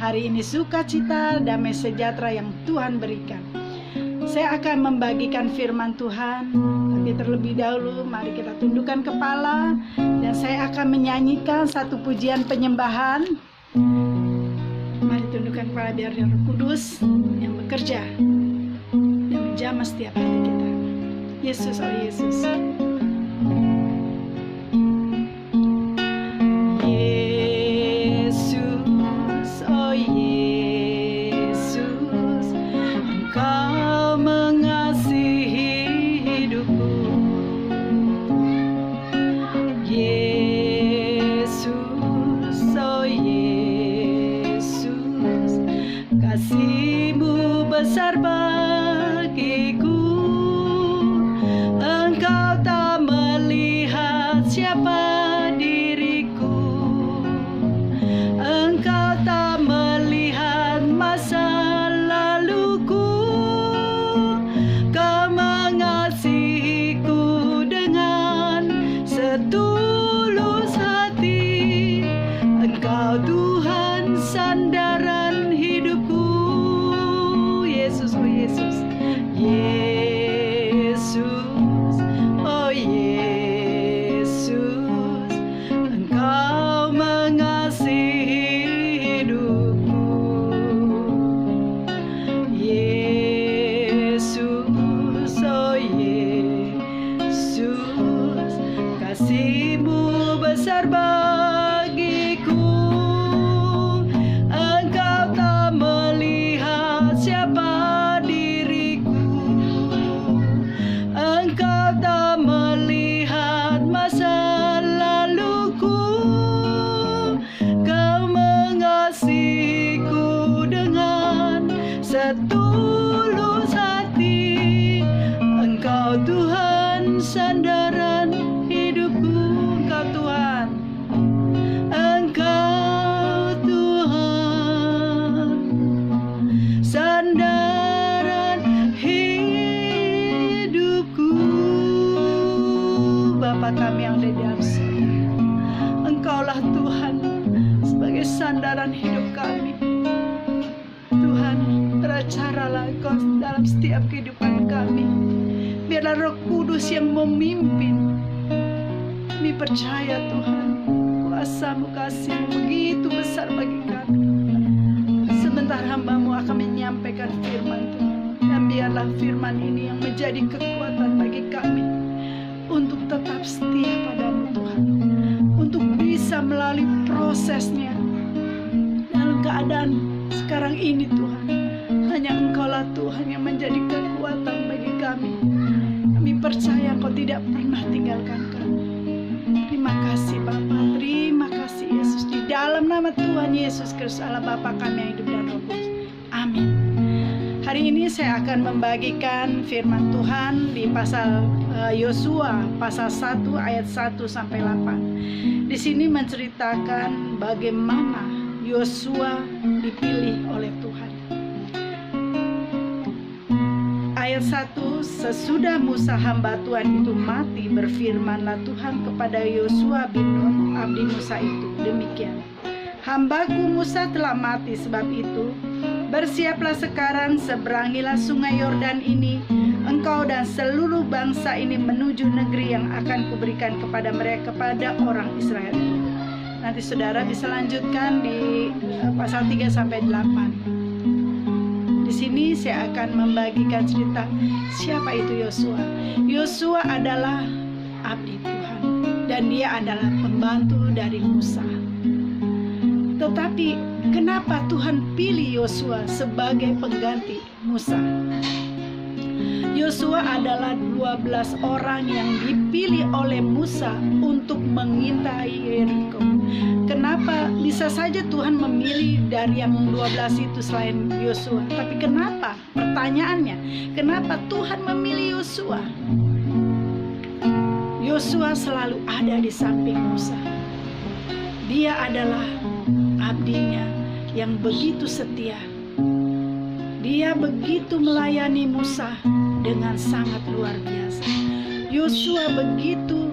Hari ini sukacita, damai sejahtera yang Tuhan berikan. Saya akan membagikan firman Tuhan, tapi terlebih dahulu mari kita tundukkan kepala dan saya akan menyanyikan satu pujian penyembahan. Mari tundukkan kepala biar Roh Kudus yang bekerja dan menjamah setiap hati kita. Yesus, oh Yesus. Kasih-Mu besar bagiku, Engkau tak melihat siapa diriku, Engkau tak melihat masa laluku, Kau mengasihiku dengan setulus hati, Engkau Tuhan sandaran hidupku. Yesus, oh Yesus, Yesus, oh Yesus, Engkau mengasihi hidupku. Yesus, oh Yesus, kasih-Mu besar bagiku, Engkau tak melihat siapa diriku, Engkau tak melihat masa laluku, Kau mengasihiku dengan setulus hati, Engkau Tuhan sandaran hidupku. Engkau Tuhan, Engkau Tuhan sandaran hidupku. Bapa kami yang ada di dalam surga, Engkaulah Tuhan sebagai sandaran hidup kami. Tuhan, beracaralah Engkau dalam setiap kehidupan kami. Biarlah Roh Kudus yang memimpin. Kami percaya Tuhan, kuasa-Mu, kasih-Mu begitu besar bagi kami. Sebentar hamba-Mu akan menyampaikan firman Tuhan, dan biarlah firman ini yang menjadi kekuatan bagi kami untuk tetap setia padamu Tuhan, untuk bisa melalui prosesnya dalam keadaan sekarang ini Tuhan. Hanya Engkaulah Tuhan yang menjadi kekuatan bagi kami. Kami percaya Engkau tidak pernah tinggalkan kami. Terima kasih Bapa, terima kasih Yesus. Di dalam nama Tuhan Yesus Kristus Allah Bapa kami yang hidup dan Roh Kudus. Amin. Hari ini saya akan membagikan firman Tuhan di pasal Yosua pasal 1 ayat 1 sampai 8. Di sini menceritakan bagaimana Yosua dipilih oleh Tuhan. Ayat 1, sesudah Musa hamba Tuhan itu mati, berfirmanlah Tuhan kepada Yosua bin Nun, abdi Musa itu, demikian: Hambaku Musa telah mati, sebab itu bersiaplah sekarang, seberangilah sungai Yordan ini, engkau dan seluruh bangsa ini menuju negeri yang akan kuberikan kepada mereka, kepada orang Israel. Nanti saudara bisa lanjutkan di pasal 3 sampai 8. Di sini saya akan membagikan cerita siapa itu Yosua. Yosua adalah abdi Tuhan dan dia adalah pembantu dari Musa. Tetapi kenapa Tuhan pilih Yosua sebagai pengganti Musa? Yosua adalah 12 orang yang dipilih oleh Musa untuk mengintai Yeriko. Kenapa bisa saja Tuhan memilih dari yang 12 itu selain Yosua? Tapi kenapa? Pertanyaannya, kenapa Tuhan memilih Yosua? Yosua selalu ada di samping Musa. Dia adalah abdinya yang begitu setia. Dia begitu melayani Musa dengan sangat luar biasa. Yosua begitu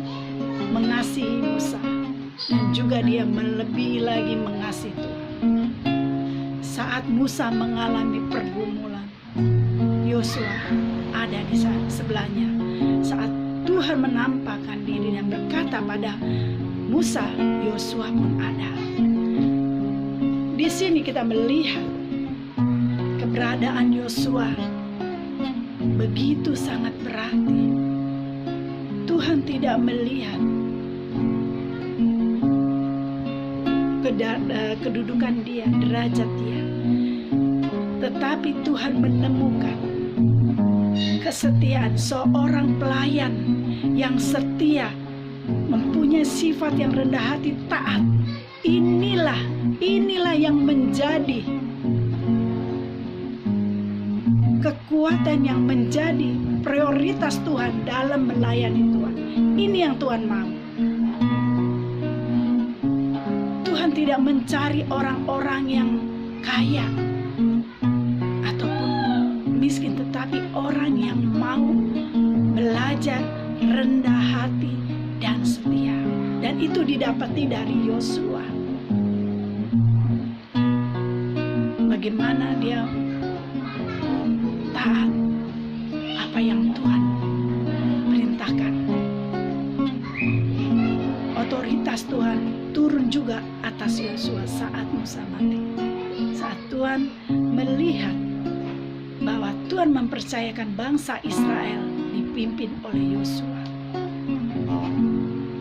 mengasihi Musa dan juga dia melebihi lagi mengasihi Tuhan. saat Musa mengalami pergumulan, Yosua ada di sebelahnya. Saat Tuhan menampakkan diri dan berkata pada Musa, Yosua pun ada. Di sini kita melihat keberadaan Yosua begitu sangat berarti. Tuhan tidak melihat kedudukan dia, derajat dia, tetapi Tuhan menemukan kesetiaan seorang pelayan yang setia, mempunyai sifat yang rendah hati, taat. Inilah yang menjadi kekuatan, yang menjadi prioritas Tuhan dalam melayani Tuhan. Ini yang Tuhan mau. Tuhan tidak mencari orang-orang yang kaya ataupun miskin, tetapi orang yang mau belajar rendah hati dan setia. Dan itu didapati dari Yosua. Bagaimana dia taat apa yang Tuhan perintahkan. Otoritas Tuhan turun juga atas Yosua saat Musa mati. Saat Tuhan melihat bahwa Tuhan mempercayakan bangsa Israel dipimpin oleh Yosua.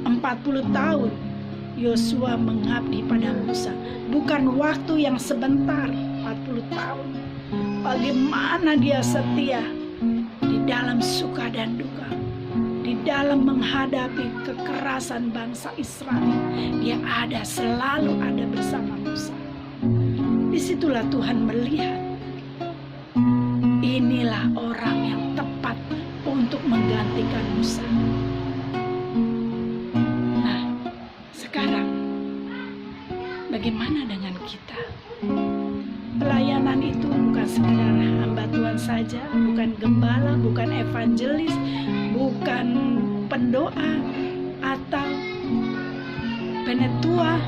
40 tahun Yosua mengabdi pada Musa. Bukan waktu yang sebentar, 40 tahun. Bagaimana dia setia di dalam suka dan duka, di dalam menghadapi kekerasan bangsa Israel. Dia selalu ada bersama Musa. Disitulah Tuhan melihat, inilah orang yang tepat untuk menggantikan Musa. Nah, sekarang bagaimana dengan kita? Pelayanan itu bukan sekedar hamba Tuhan saja, bukan gembala, bukan evangelis, bukan pendoa atau penetua,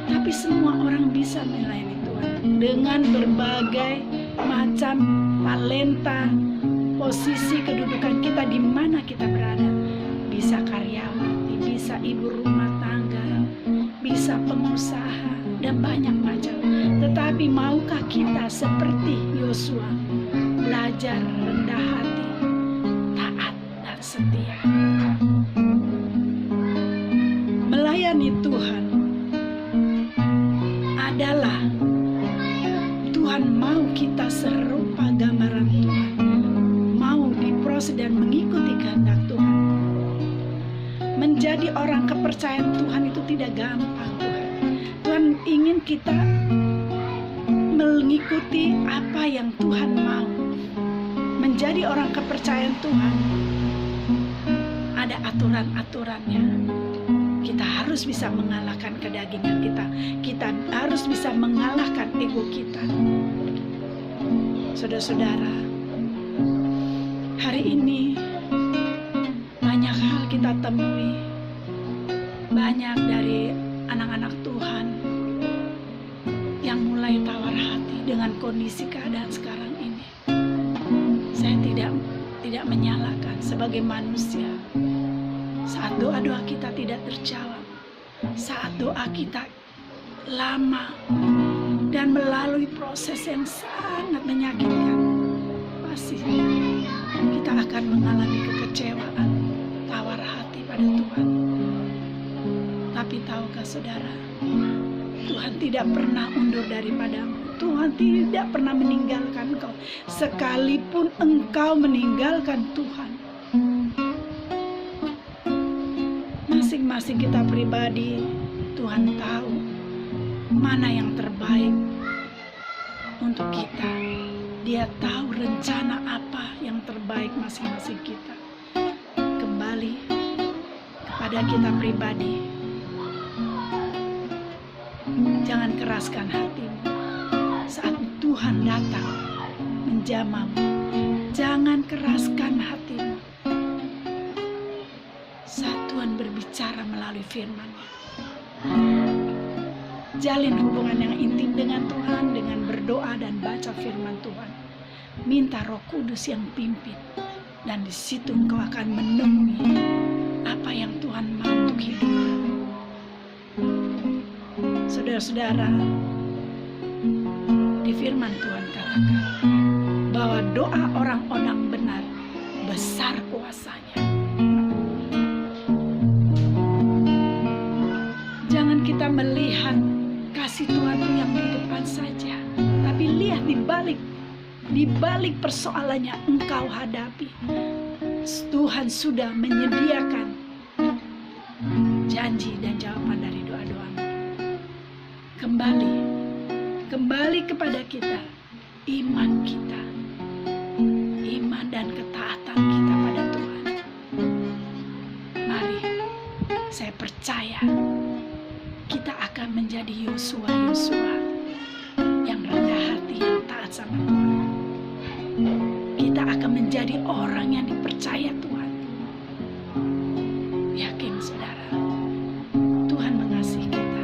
tapi semua orang bisa melayani Tuhan dengan berbagai macam talenta, posisi kedudukan kita di mana kita berada. Bisa karyawati, bisa ibu rumah tangga, bisa pengusaha, dan banyak macam. Tetapi maukah kita seperti Yosua, belajar rendah hati, taat dan setia? Melayani Tuhan adalah Tuhan mau kita serupa gambaran Tuhan, mau diproses dan mengikuti kehendak Tuhan. Menjadi orang kepercayaan Tuhan itu tidak gampang. Tuhan ingin kita mengikuti apa yang Tuhan mau. Menjadi orang kepercayaan Tuhan ada aturan-aturannya. Kita harus bisa mengalahkan kedagingan kita. Kita harus bisa mengalahkan ego kita. Saudara-saudara, hari ini banyak hal kita temui. Banyak dari anak-anak Tuhan yang mulai tawar hati dengan kondisi keadaan sekarang ini. Saya tidak menyalahkan sebagai manusia. Saat doa-doa kita tidak terjawab, saat doa kita lama dan melalui proses yang sangat menyakitkan, pasti kita akan mengalami kekecewaan, tawar hati pada Tuhan. Tapi tahukah saudara, Tuhan tidak pernah undur daripadamu. Tuhan tidak pernah meninggalkan engkau. Sekalipun engkau meninggalkan Tuhan, masing-masing kita pribadi, Tuhan tahu mana yang terbaik untuk kita. Dia tahu rencana apa yang terbaik masing-masing kita. Kembali kepada kita pribadi. Jangan keraskan hatimu saat Tuhan datang menjamamu. Jangan keraskan hatimu saat Tuhan berbicara melalui firman-Nya. Jalin hubungan yang intim dengan Tuhan dengan berdoa dan minta Roh Kudus yang pimpin, dan di situ engkau akan menemui apa yang Tuhan mau untuk hidupmu. Saudara-saudara, di firman Tuhan katakan bahwa doa orang-orang benar besar kuasanya. Jangan kita melihat kasih Tuhan itu yang di depan saja, tapi lihat di balik persoalannya engkau hadapi. Tuhan sudah menyediakan janji dan jawaban dari doa-doamu. Kembali kepada kita, iman kita, iman dan ketaatan kita pada Tuhan. Mari, saya percaya kita akan menjadi Yosua yang rendah hati, yang taat sama Tuhan. Kita akan menjadi orang yang dipercaya Tuhan. Yakin saudara, Tuhan mengasihi kita.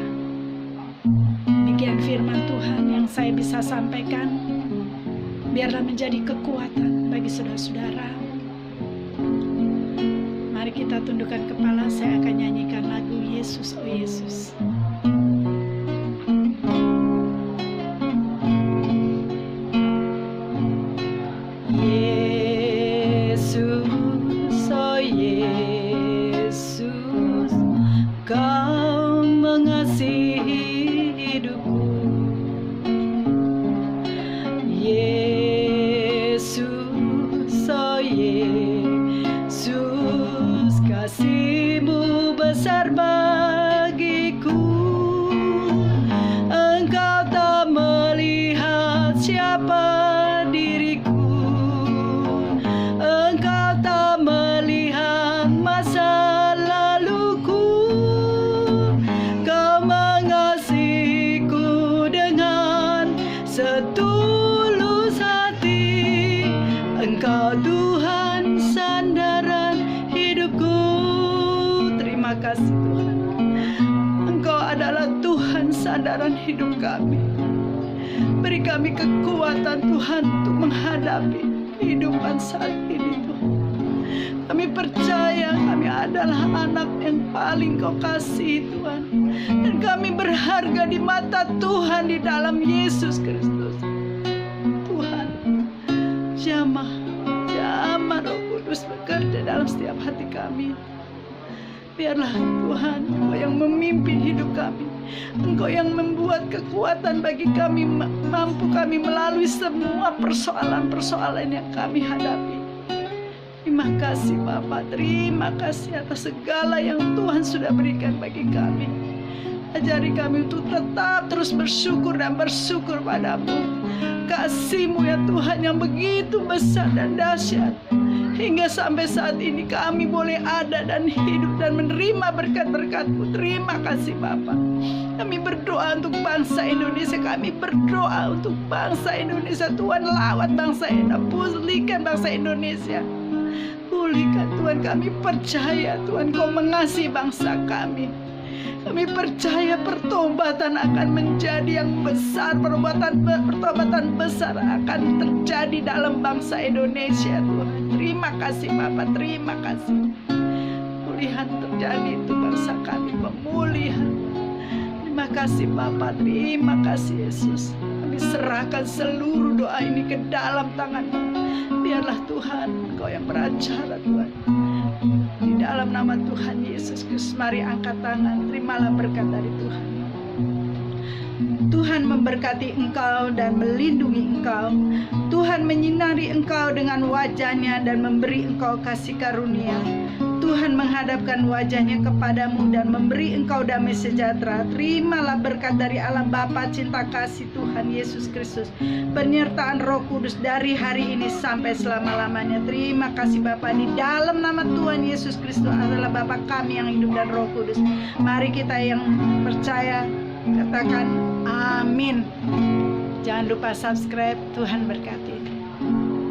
Demikian firman Tuhan yang saya bisa sampaikan. Biarlah menjadi kekuatan bagi saudara-saudara. Mari kita tundukkan kepala, saya akan nyanyikan lagu Yesus, oh Yesus. Yesus, oh Yesus, Kau mengasihi hidupku. Yesus, oh Yesus, kasih-Mu besar bagiku. Engkau tak melihat siapa diriku, Engkau tak melihat masa laluku. Kau mengasihiku dengan setulus hati. Engkau Tuhan sandaran hidupku. Terima kasih Tuhan, Engkau adalah Tuhan sandaran hidup kami. Beri kami kekuatan Tuhan untuk menghadapi kehidupan saat ini Tuhan. Kami percaya kami adalah anak yang paling Kau kasih Tuhan, dan kami berharga di mata Tuhan di dalam Yesus Kristus. Tuhan, jamah Roh Kudus bekerja dalam setiap hati kami. Biarlah Tuhan, Engkau yang memimpin hidup kami. Engkau yang membuat kekuatan bagi kami, mampu kami melalui semua persoalan-persoalan yang kami hadapi. Terima kasih Bapa, terima kasih atas segala yang Tuhan sudah berikan bagi kami. Ajari kami untuk tetap terus bersyukur dan bersyukur padamu. Kasih-Mu ya Tuhan yang begitu besar dan dahsyat. Hingga sampai saat ini kami boleh ada dan hidup dan menerima berkat-berkat-Mu. Terima kasih Bapa. Kami berdoa untuk bangsa Indonesia. Kami berdoa untuk bangsa Indonesia. Tuhan lawat bangsa Indonesia. Pulihkan bangsa Indonesia. Pulihkan Tuhan. Kami percaya Tuhan Kau mengasihi bangsa kami. Kami percaya pertobatan akan menjadi yang besar. Pertobatan besar akan terjadi dalam bangsa Indonesia Tuhan. Terima kasih Bapa, terima kasih. Pemulihan terjadi untuk bangsa kami, pemulihan. Terima kasih Bapa, terima kasih Yesus. Kami serahkan seluruh doa ini ke dalam tangan-Mu. Biarlah Tuhan Engkau yang beracara Tuhan. Di dalam nama Tuhan Yesus Kristus, mari angkat tangan, terimalah berkat dari Tuhan. Tuhan memberkati engkau dan melindungi engkau. Tuhan menyinari engkau dengan wajah-Nya dan memberi engkau kasih karunia. Tuhan menghadapkan wajah-Nya kepadamu dan memberi engkau damai sejahtera. Terimalah berkat dari Allah Bapa, cinta kasih Tuhan Yesus Kristus, penyertaan Roh Kudus dari hari ini sampai selama-lamanya. Terima kasih Bapa, di dalam nama Tuhan Yesus Kristus adalah Bapa kami yang hidup dan Roh Kudus. Mari kita yang percaya katakan amin. Jangan lupa subscribe. Tuhan berkati.